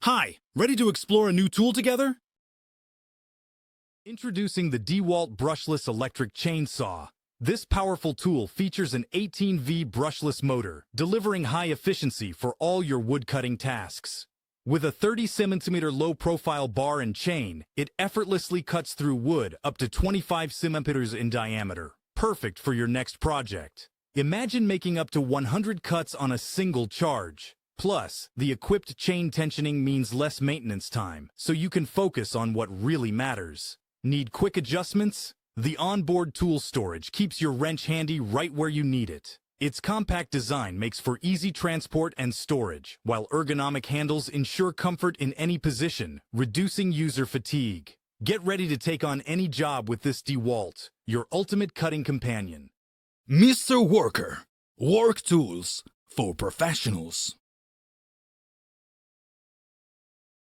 Hi, ready to explore a new tool together? Introducing the DeWALT Brushless Electric Chain Saw. This powerful tool features an 18V brushless motor, delivering high efficiency for all your woodcutting tasks. With a 30cm low-profile bar and chain, it effortlessly cuts through wood up to 25 cm in diameter, perfect for your next project. Imagine making up to 100 cuts on a single charge. Plus, the equipped chain tensioning means less maintenance time, so you can focus on what really matters. Need quick adjustments? The onboard tool storage keeps your wrench handy right where you need it. Its compact design makes for easy transport and storage, while ergonomic handles ensure comfort in any position, reducing user fatigue. Get ready to take on any job with this DeWALT, your ultimate cutting companion. Mr. Worker, work tools for professionals.